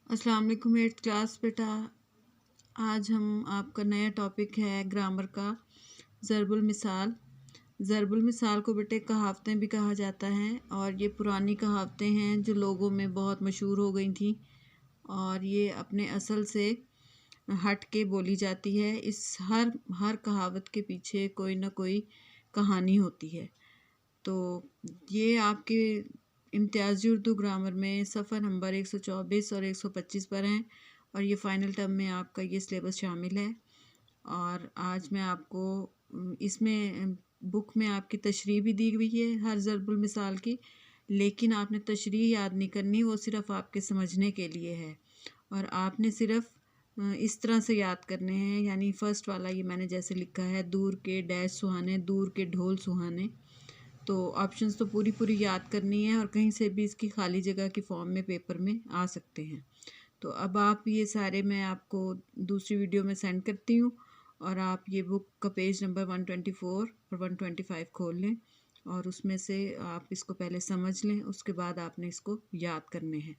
अस्सलाम वालेकुम 8th class बेटा। आज हम आपका नया टॉपिक है ग्रामर का ज़रबुल मिसाल। ज़रबुल मिसाल को बेटे कहावतें भी कहा जाता है और ये पुरानी कहावतें हैं जो लोगों में बहुत मशहूर हो गई थी और ये अपने असल से हट के बोली जाती है। इस हर कहावत के पीछे कोई ना कोई कहानी होती है। तो ये आपके इम्तियाज़ी उर्दू ग्रामर में सफ़र नंबर 124 और 125 पर हैं और ये फ़ाइनल टर्म में आपका ये सिलेबस शामिल है। और आज मैं आपको इसमें बुक में आपकी तशरीह भी दी हुई है हर ज़रबुल मिसाल की, लेकिन आपने तशरीह याद नहीं करनी, वो सिर्फ़ आपके समझने के लिए है और आपने सिर्फ़ इस तरह से याद करने हैं। यानी फ़र्स्ट वाला ये मैंने जैसे लिखा है, दूर के डैश सुहाने, दूर के ढोल सुहाने। तो ऑप्शंस तो पूरी याद करनी है और कहीं से भी इसकी खाली जगह की फॉर्म में पेपर में आ सकते हैं। तो अब आप ये सारे मैं आपको दूसरी वीडियो में सेंड करती हूँ और आप ये बुक का पेज नंबर 124 और 125 खोल लें और उसमें से आप इसको पहले समझ लें, उसके बाद आपने इसको याद करने हैं।